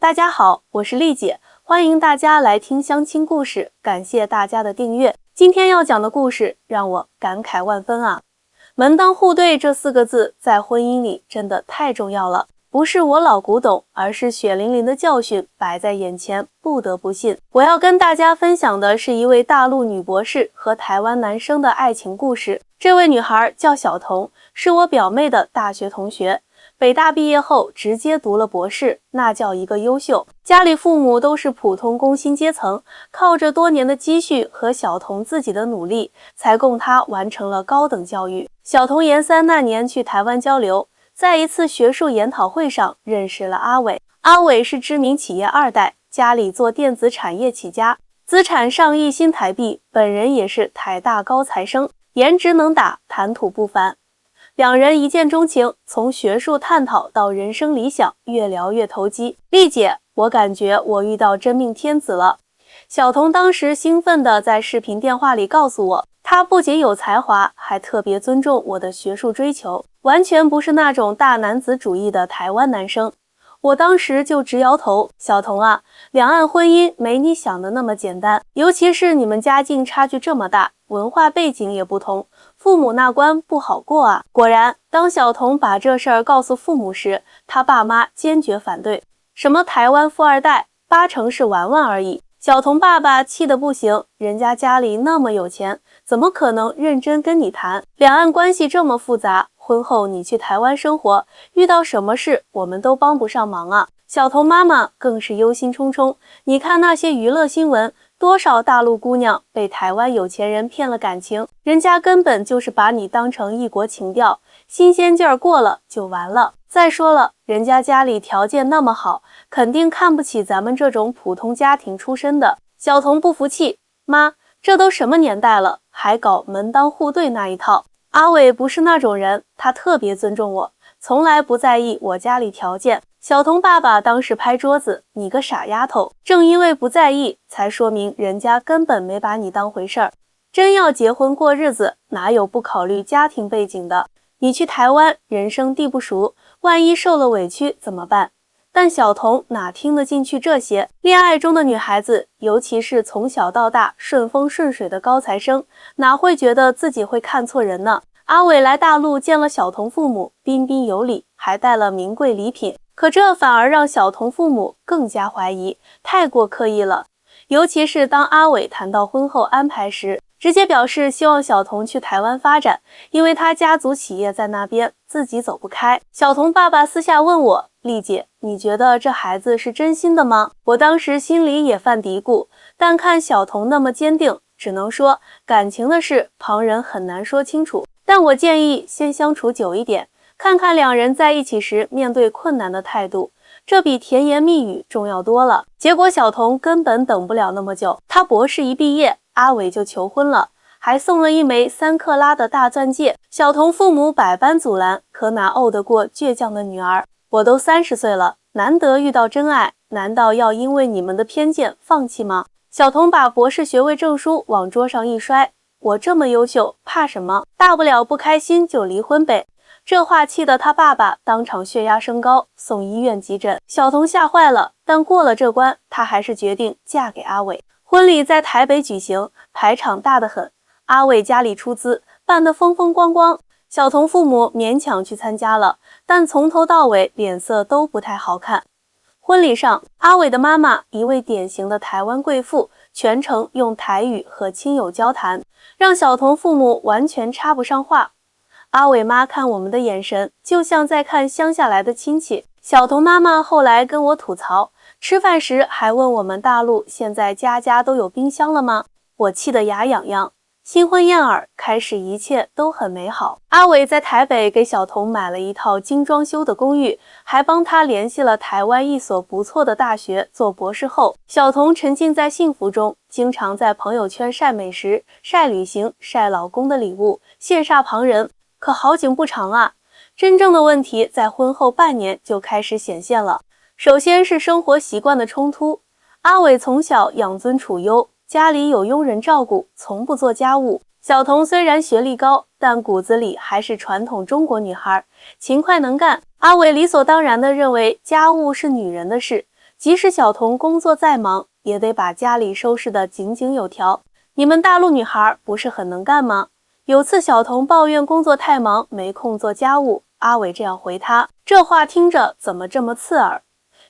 大家好，我是丽姐，欢迎大家来听相亲故事，感谢大家的订阅。今天要讲的故事让我感慨万分啊！门当户对这4个字在婚姻里真的太重要了，不是我老古董，而是血淋淋的教训摆在眼前，不得不信。我要跟大家分享的是一位大陆女博士和台湾男生的爱情故事。这位女孩叫小彤，是我表妹的大学同学。北大毕业后直接读了博士，那叫一个优秀。家里父母都是普通工薪阶层，靠着多年的积蓄和小彤自己的努力，才供她完成了高等教育。小彤研3那年去台湾交流，在一次学术研讨会上认识了阿伟。阿伟是知名企业2代，家里做电子产业起家，资产上亿新台币，本人也是台大高材生，颜值能打，谈吐不凡。两人一见钟情，从学术探讨到人生理想，越聊越投机。丽姐，我感觉我遇到真命天子了。小彤当时兴奋地在视频电话里告诉我，他不仅有才华，还特别尊重我的学术追求，完全不是那种大男子主义的台湾男生。我当时就直摇头，小彤啊，两岸婚姻没你想的那么简单，尤其是你们家境差距这么大，文化背景也不同，父母那关不好过啊。果然，当小彤把这事儿告诉父母时，他爸妈坚决反对，什么台湾富2代，8成是玩玩而已。小彤爸爸气得不行，人家家里那么有钱，怎么可能认真跟你谈？两岸关系这么复杂，婚后你去台湾生活，遇到什么事我们都帮不上忙啊。小彤妈妈更是忧心忡忡，你看那些娱乐新闻，多少大陆姑娘被台湾有钱人骗了感情，人家根本就是把你当成异国情调，新鲜劲儿过了就完了。再说了，人家家里条件那么好，肯定看不起咱们这种普通家庭出身的。小彤不服气，妈，这都什么年代了，还搞门当户对那一套。阿伟不是那种人，他特别尊重我，从来不在意我家里条件。小彤爸爸当时拍桌子，你个傻丫头，正因为不在意，才说明人家根本没把你当回事儿。真要结婚过日子，哪有不考虑家庭背景的？你去台湾，人生地不熟，万一受了委屈怎么办？但小彤哪听得进去这些？恋爱中的女孩子，尤其是从小到大顺风顺水的高材生，哪会觉得自己会看错人呢？阿伟来大陆见了小彤父母，彬彬有礼，还带了名贵礼品，可这反而让小彤父母更加怀疑，太过刻意了。尤其是当阿伟谈到婚后安排时，直接表示希望小彤去台湾发展，因为他家族企业在那边，自己走不开。小彤爸爸私下问我，丽姐，你觉得这孩子是真心的吗？我当时心里也犯嘀咕，但看小彤那么坚定，只能说感情的事旁人很难说清楚，但我建议先相处久一点，看看两人在一起时面对困难的态度，这比甜言蜜语重要多了。结果小彤根本等不了那么久，他博士一毕业，阿伟就求婚了，还送了一枚3克拉的大钻戒。小彤父母百般阻拦，可哪怄得过倔强的女儿？我都30岁了，难得遇到真爱，难道要因为你们的偏见放弃吗？小彤把博士学位证书往桌上一摔，我这么优秀，怕什么？大不了不开心就离婚呗。这话气得他爸爸当场血压升高，送医院急诊。小彤吓坏了，但过了这关，她还是决定嫁给阿伟。婚礼在台北举行，排场大得很，阿伟家里出资，办得风风光光。小彤父母勉强去参加了，但从头到尾脸色都不太好看。婚礼上，阿伟的妈妈，一位典型的台湾贵妇，全程用台语和亲友交谈，让小彤父母完全插不上话。阿伟妈看我们的眼神，就像在看乡下来的亲戚。小彤妈妈后来跟我吐槽，吃饭时还问我们大陆现在家家都有冰箱了吗？我气得牙痒痒。新婚燕尔，开始一切都很美好。阿伟在台北给小彤买了一套精装修的公寓，还帮她联系了台湾一所不错的大学做博士后。小彤沉浸在幸福中，经常在朋友圈晒美食、晒旅行、晒老公的礼物，羡煞旁人。可好景不长啊，真正的问题在婚后半年就开始显现了。首先是生活习惯的冲突。阿伟从小养尊处优，家里有佣人照顾，从不做家务。小彤虽然学历高，但骨子里还是传统中国女孩，勤快能干。阿伟理所当然地认为家务是女人的事，即使小童工作再忙，也得把家里收拾得井井有条。你们大陆女孩不是很能干吗？有次小童抱怨工作太忙，没空做家务，阿伟这样回他，这话听着怎么这么刺耳？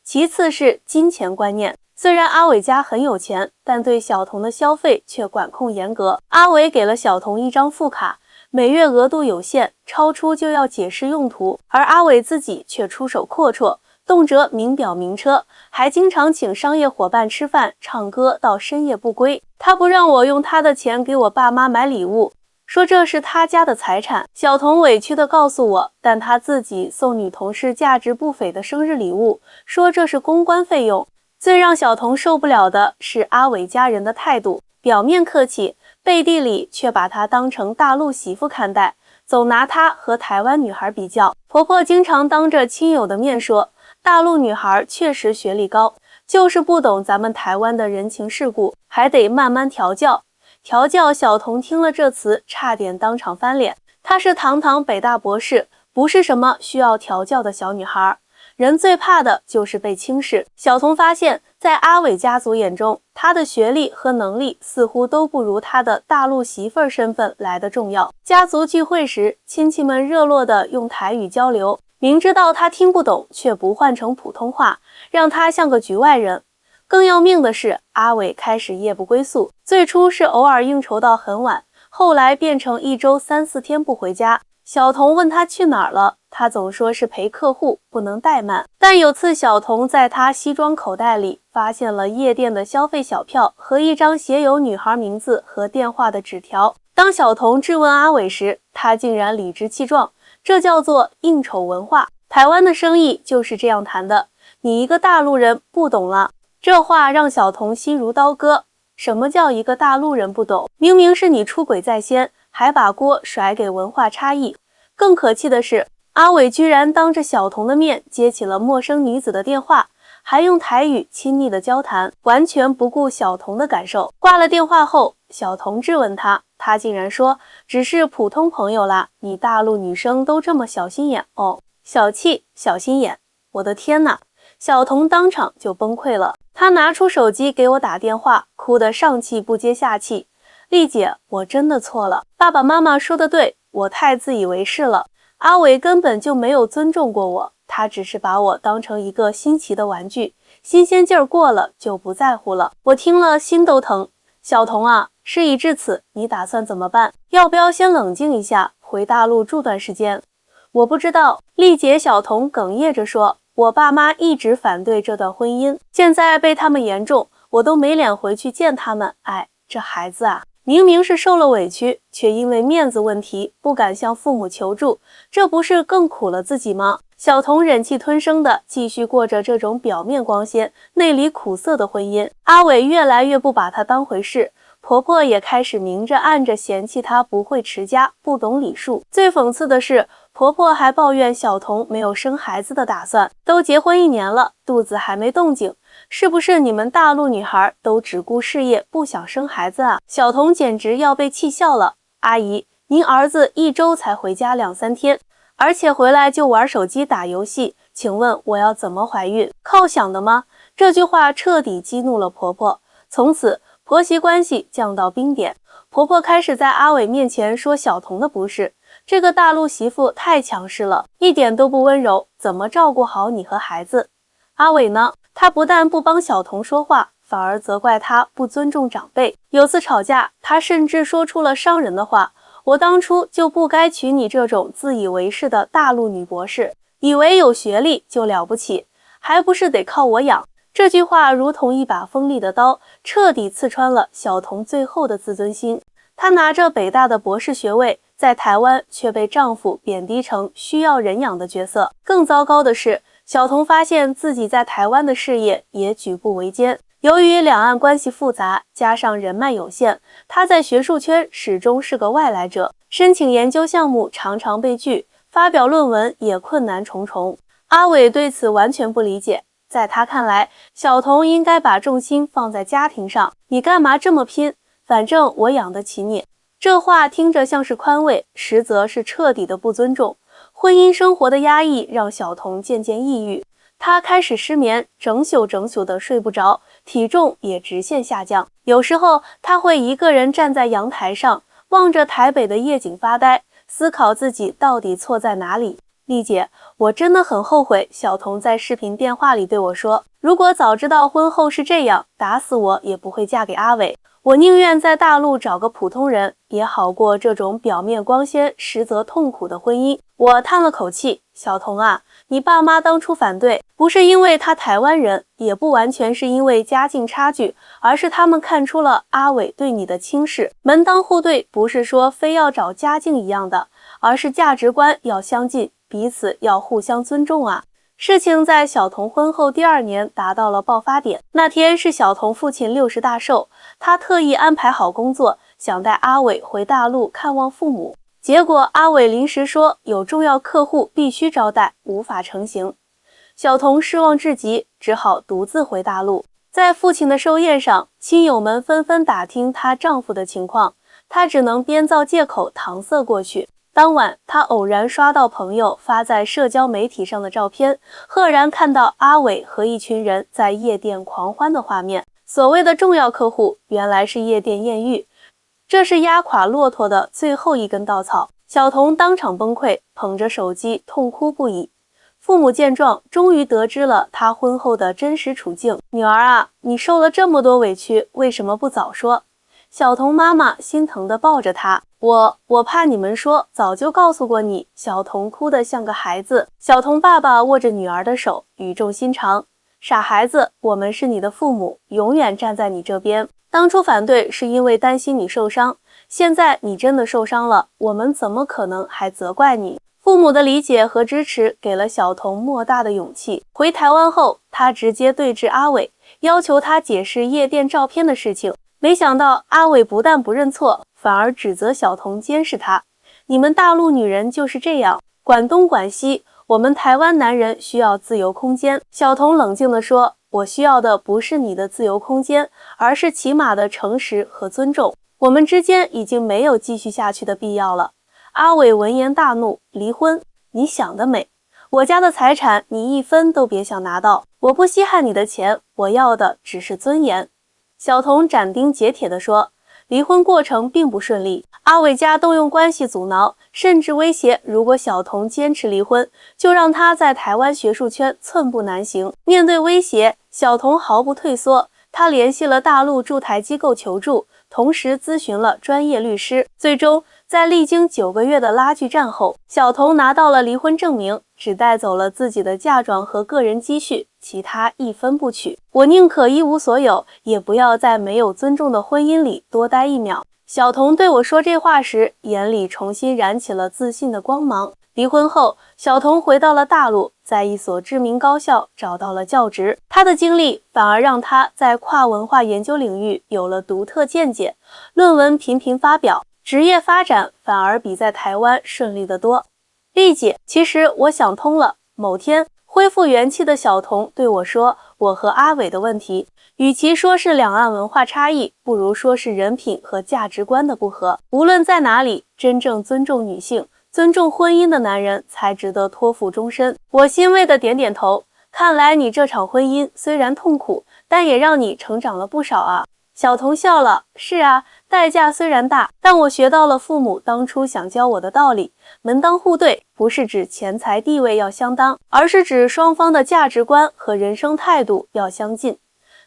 其次是金钱观念，虽然阿伟家很有钱，但对小童的消费却管控严格。阿伟给了小童一张副卡，每月额度有限，超出就要解释用途，而阿伟自己却出手阔绰，动辄名表名车，还经常请商业伙伴吃饭、唱歌到深夜不归。他不让我用他的钱给我爸妈买礼物，说这是他家的财产。小童委屈地告诉我，但他自己送女同事价值不菲的生日礼物，说这是公关费用。最让小童受不了的是阿伟家人的态度，表面客气，背地里却把她当成大陆媳妇看待，总拿她和台湾女孩比较。婆婆经常当着亲友的面说，大陆女孩确实学历高，就是不懂咱们台湾的人情世故，还得慢慢调教。调教小童听了这词，差点当场翻脸。她是堂堂北大博士，不是什么需要调教的小女孩。人最怕的就是被轻视。小童发现，在阿伟家族眼中，他的学历和能力似乎都不如他的大陆媳妇儿身份来得重要。家族聚会时，亲戚们热络地用台语交流，明知道他听不懂，却不换成普通话，让他像个局外人。更要命的是，阿伟开始夜不归宿，最初是偶尔应酬到很晚，后来变成一周3、4天不回家。小童问他去哪儿了，他总说是陪客户，不能怠慢。但有次小童在他西装口袋里发现了夜店的消费小票和一张写有女孩名字和电话的纸条。当小童质问阿伟时，他竟然理直气壮，这叫做应酬文化。台湾的生意就是这样谈的，你一个大陆人不懂了。这话让小童心如刀割。什么叫一个大陆人不懂？明明是你出轨在先，还把锅甩给文化差异。更可气的是，阿伟居然当着小童的面接起了陌生女子的电话，还用台语亲昵的交谈，完全不顾小童的感受。挂了电话后，小童质问他，他竟然说只是普通朋友啦，你大陆女生都这么小心眼哦。小气小心眼，我的天哪！小童当场就崩溃了，他拿出手机给我打电话，哭得上气不接下气。丽姐，我真的错了，爸爸妈妈说的对，我太自以为是了。阿伟根本就没有尊重过我，他只是把我当成一个新奇的玩具，新鲜劲儿过了就不在乎了。我听了心都疼。小童啊，事已至此，你打算怎么办？要不要先冷静一下，回大陆住段时间？我不知道。丽姐，小童哽咽着说，我爸妈一直反对这段婚姻，现在被他们言中，我都没脸回去见他们。哎，这孩子啊，明明是受了委屈，却因为面子问题不敢向父母求助，这不是更苦了自己吗？小童忍气吞声的继续过着这种表面光鲜、内里苦涩的婚姻。阿伟越来越不把她当回事，婆婆也开始明着暗着嫌弃她不会持家，不懂礼数。最讽刺的是，婆婆还抱怨小童没有生孩子的打算，都结婚1年了，肚子还没动静，是不是你们大陆女孩都只顾事业，不想生孩子啊？小童简直要被气笑了。阿姨，您儿子1周才回家2、3天，而且回来就玩手机打游戏，请问我要怎么怀孕？靠想的吗？这句话彻底激怒了婆婆，从此婆媳关系降到冰点。婆婆开始在阿伟面前说小童的不是，这个大陆媳妇太强势了，一点都不温柔，怎么照顾好你和孩子？阿伟呢？他不但不帮小童说话，反而责怪他不尊重长辈。有次吵架，他甚至说出了伤人的话，我当初就不该娶你这种自以为是的大陆女博士，以为有学历就了不起，还不是得靠我养。这句话如同一把锋利的刀，彻底刺穿了小童最后的自尊心。她拿着北大的博士学位，在台湾却被丈夫贬低成需要人养的角色。更糟糕的是，小童发现自己在台湾的事业也举步维艰。由于两岸关系复杂，加上人脉有限，她在学术圈始终是个外来者，申请研究项目常常被拒，发表论文也困难重重。阿伟对此完全不理解，在他看来，小童应该把重心放在家庭上，你干嘛这么拼？反正我养得起你。这话听着像是宽慰，实则是彻底的不尊重。婚姻生活的压抑让小童渐渐抑郁，他开始失眠，整宿的睡不着，体重也直线下降。有时候他会一个人站在阳台上，望着台北的夜景发呆，思考自己到底错在哪里。丽姐，我真的很后悔小童在视频电话里对我说，如果早知道婚后是这样，打死我也不会嫁给阿伟。我宁愿在大陆找个普通人，也好过这种表面光鲜实则痛苦的婚姻。我叹了口气，小童啊，你爸妈当初反对，不是因为他台湾人，也不完全是因为家境差距，而是他们看出了阿伟对你的轻视。门当户对不是说非要找家境一样的，而是价值观要相近，彼此要互相尊重啊。事情在小童婚后第2年达到了爆发点。那天是小童父亲60大寿，他特意安排好工作，想带阿伟回大陆看望父母。结果阿伟临时说有重要客户必须招待，无法成行。小童失望至极，只好独自回大陆。在父亲的寿宴上，亲友们纷纷打听她丈夫的情况，她只能编造借口搪塞过去。当晚，她偶然刷到朋友发在社交媒体上的照片，赫然看到阿伟和一群人在夜店狂欢的画面。所谓的重要客户，原来是夜店艳遇，这是压垮骆驼的最后一根稻草。小童当场崩溃，捧着手机痛哭不已。父母见状，终于得知了他婚后的真实处境。女儿啊，你受了这么多委屈，为什么不早说？小童妈妈心疼地抱着他，我怕你们说，早就告诉过你。小童哭得像个孩子。小童爸爸握着女儿的手，语重心长，傻孩子，我们是你的父母，永远站在你这边。当初反对是因为担心你受伤，现在你真的受伤了，我们怎么可能还责怪你？父母的理解和支持给了小童莫大的勇气。回台湾后，他直接对峙阿伟，要求他解释夜店照片的事情。没想到阿伟不但不认错，反而指责小童监视他。你们大陆女人就是这样，管东管西，我们台湾男人需要自由空间。小童冷静地说，我需要的不是你的自由空间，而是起码的诚实和尊重。我们之间已经没有继续下去的必要了。阿伟闻言大怒，离婚？你想得美！我家的财产你1分都别想拿到，我不稀罕你的钱，我要的只是尊严。小童斩钉截铁地说，离婚过程并不顺利，阿伟家动用关系阻挠，甚至威胁如果小童坚持离婚，就让他在台湾学术圈寸步难行。面对威胁，小童毫不退缩，他联系了大陆驻台机构求助，同时咨询了专业律师。最终在历经9个月的拉锯战后，小童拿到了离婚证明，只带走了自己的嫁妆和个人积蓄，其他1分不取。我宁可一无所有，也不要在没有尊重的婚姻里多待1秒。小童对我说这话时，眼里重新燃起了自信的光芒。离婚后，小童回到了大陆，在一所知名高校找到了教职。他的经历反而让他在跨文化研究领域有了独特见解，论文频频发表，职业发展反而比在台湾顺利得多。丽姐，其实我想通了。某天，恢复元气的小童对我说，我和阿伟的问题，与其说是两岸文化差异，不如说是人品和价值观的不合。无论在哪里，真正尊重女性、尊重婚姻的男人才值得托付终身。我欣慰的点点头，看来你这场婚姻虽然痛苦，但也让你成长了不少啊。小童笑了，是啊，代价虽然大，但我学到了父母当初想教我的道理。门当户对不是指钱财地位要相当，而是指双方的价值观和人生态度要相近。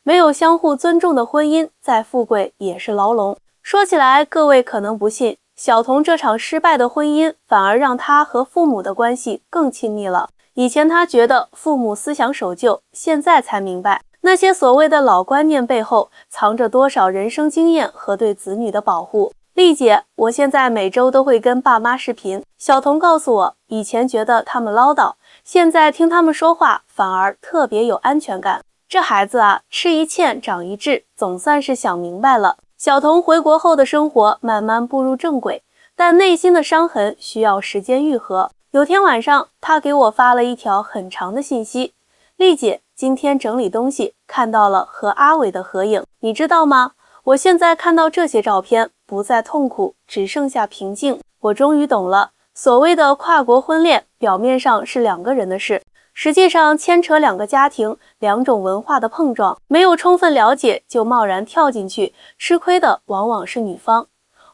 没有相互尊重的婚姻，再富贵也是牢笼。说起来，各位可能不信，小童这场失败的婚姻反而让他和父母的关系更亲密了。以前他觉得父母思想守旧，现在才明白，那些所谓的老观念背后藏着多少人生经验和对子女的保护。丽姐，我现在每周都会跟爸妈视频。小童告诉我，以前觉得他们唠叨，现在听他们说话反而特别有安全感。这孩子啊，吃一堑长一智，总算是想明白了。小童回国后的生活慢慢步入正轨，但内心的伤痕需要时间愈合。有天晚上，他给我发了一条很长的信息，丽姐，今天整理东西，看到了和阿伟的合影，你知道吗？我现在看到这些照片，不再痛苦，只剩下平静。我终于懂了，所谓的跨国婚恋，表面上是2个人的事，实际上牵扯两个家庭、两种文化的碰撞，没有充分了解就贸然跳进去，吃亏的往往是女方。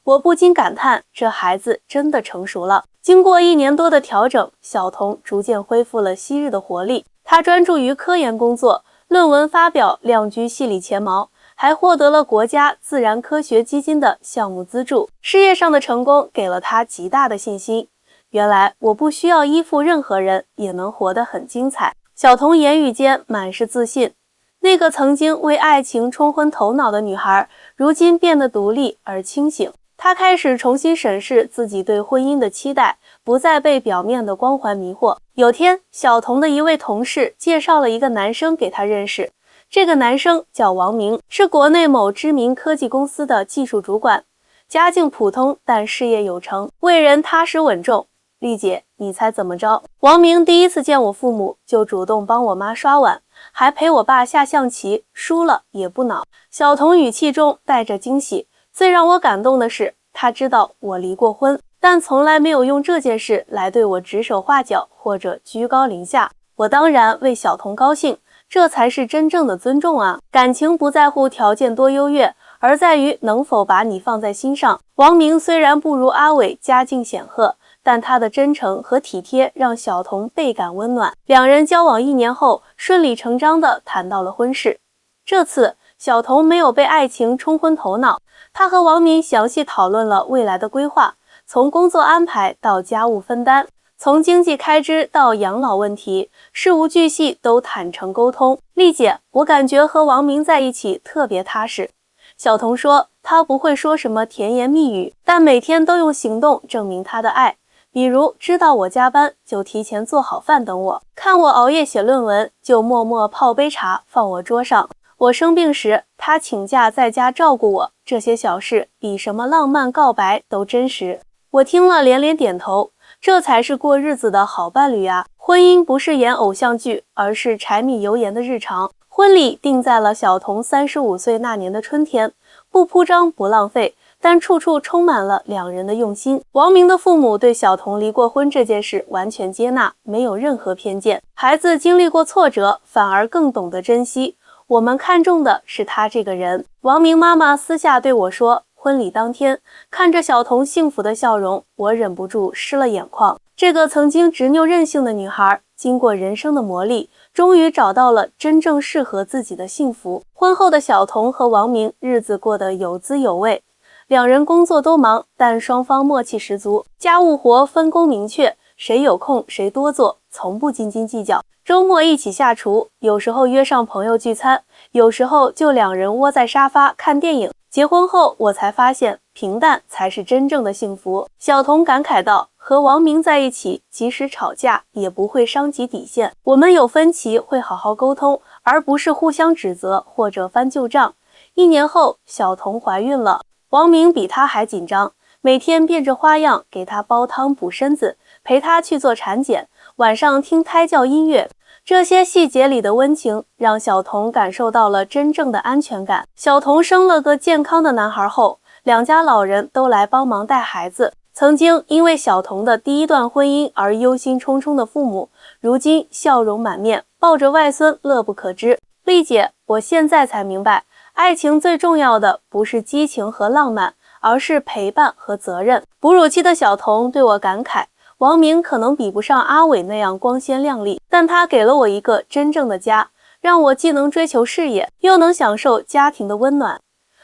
我不禁感叹，这孩子真的成熟了。经过1年多的调整，小童逐渐恢复了昔日的活力。他专注于科研工作，论文发表亮居系里前茅，还获得了国家自然科学基金的项目资助。事业上的成功给了他极大的信心。原来我不需要依附任何人，也能活得很精彩。小童言语间满是自信。那个曾经为爱情冲昏头脑的女孩，如今变得独立而清醒。她开始重新审视自己对婚姻的期待，不再被表面的光环迷惑。有天，小童的一位同事介绍了一个男生给她认识。这个男生叫王明，是国内某知名科技公司的技术主管，家境普通，但事业有成，为人踏实稳重。丽姐，你猜怎么着？王明第一次见我父母，就主动帮我妈刷碗，还陪我爸下象棋，输了也不恼。小童语气中带着惊喜。最让我感动的是，他知道我离过婚，但从来没有用这件事来对我指手画脚或者居高临下。我当然为小童高兴，这才是真正的尊重啊！感情不在乎条件多优越，而在于能否把你放在心上。王明虽然不如阿伟家境显赫，但他的真诚和体贴让小童倍感温暖。两人交往1年后，顺理成章地谈到了婚事。这次，小童没有被爱情冲昏头脑，他和王明详细讨论了未来的规划，从工作安排到家务分担，从经济开支到养老问题，事无巨细都坦诚沟通。丽姐，我感觉和王明在一起特别踏实。小童说，他不会说什么甜言蜜语，但每天都用行动证明他的爱。比如知道我加班，就提前做好饭等我；看我熬夜写论文，就默默泡杯茶放我桌上；我生病时，他请假在家照顾我。这些小事比什么浪漫告白都真实。我听了连连点头，这才是过日子的好伴侣啊！婚姻不是演偶像剧，而是柴米油盐的日常。婚礼定在了小童35岁那年的春天，不铺张不浪费，但处处充满了两人的用心。王明的父母对小童离过婚这件事完全接纳，没有任何偏见。孩子经历过挫折，反而更懂得珍惜。我们看重的是他这个人。王明妈妈私下对我说，婚礼当天，看着小童幸福的笑容，我忍不住湿了眼眶。这个曾经执拗任性的女孩，经过人生的磨砺，终于找到了真正适合自己的幸福。婚后的小童和王明日子过得有滋有味，两人工作都忙，但双方默契十足，家务活分工明确，谁有空谁多做，从不斤斤计较。周末一起下厨，有时候约上朋友聚餐，有时候就两人窝在沙发看电影。结婚后，我才发现平淡才是真正的幸福。小童感慨道，和王明在一起，即使吵架也不会伤及底线。我们有分歧会好好沟通，而不是互相指责或者翻旧账。1年后，小童怀孕了，王明比她还紧张，每天变着花样给她煲汤补身子，陪她去做产检，晚上听胎教音乐。这些细节里的温情，让小童感受到了真正的安全感。小童生了个健康的男孩后，两家老人都来帮忙带孩子。曾经因为小童的第1段婚姻而忧心忡忡的父母，如今笑容满面，抱着外孙乐不可支。丽姐，我现在才明白，爱情最重要的不是激情和浪漫，而是陪伴和责任。哺乳期的小童对我感慨，王明可能比不上阿伟那样光鲜亮丽，但他给了我一个真正的家，让我既能追求事业，又能享受家庭的温暖。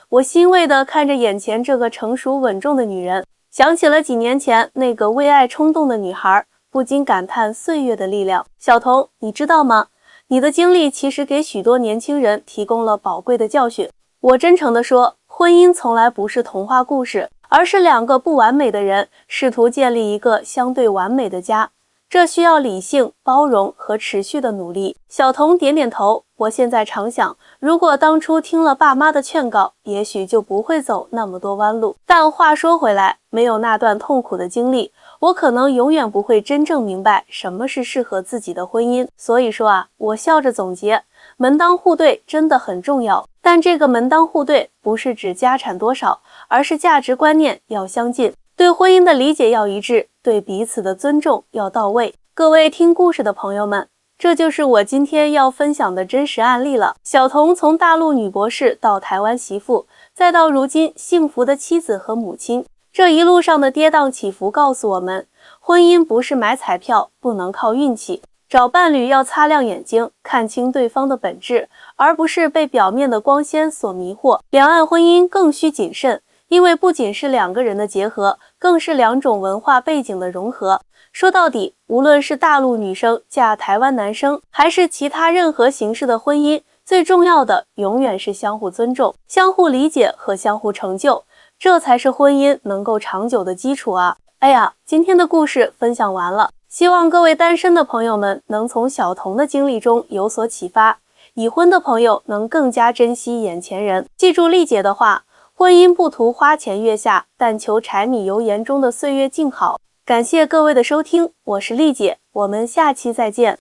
我欣慰地看着眼前这个成熟稳重的女人，想起了几年前那个为爱冲动的女孩，不禁感叹岁月的力量。小童，你知道吗？你的经历其实给许多年轻人提供了宝贵的教训。我真诚地说，婚姻从来不是童话故事，而是2个不完美的人试图建立一个相对完美的家，这需要理性、包容和持续的努力。小童点点头，我现在常想，如果当初听了爸妈的劝告，也许就不会走那么多弯路。但话说回来，没有那段痛苦的经历，我可能永远不会真正明白什么是适合自己的婚姻。所以说啊，我笑着总结，门当户对真的很重要，但这个门当户对不是指家产多少，而是价值观念要相近，对婚姻的理解要一致，对彼此的尊重要到位。各位听故事的朋友们，这就是我今天要分享的真实案例了。小童从大陆女博士到台湾媳妇，再到如今幸福的妻子和母亲，这一路上的跌宕起伏告诉我们，婚姻不是买彩票，不能靠运气。找伴侣要擦亮眼睛，看清对方的本质，而不是被表面的光鲜所迷惑。两岸婚姻更需谨慎，因为不仅是两个人的结合，更是两种文化背景的融合。说到底，无论是大陆女生嫁台湾男生，还是其他任何形式的婚姻，最重要的永远是相互尊重、相互理解和相互成就，这才是婚姻能够长久的基础啊！哎呀，今天的故事分享完了，希望各位单身的朋友们能从小童的经历中有所启发，已婚的朋友能更加珍惜眼前人。记住丽姐的话，婚姻不图花前月下，但求柴米油盐中的岁月静好。感谢各位的收听，我是丽姐，我们下期再见。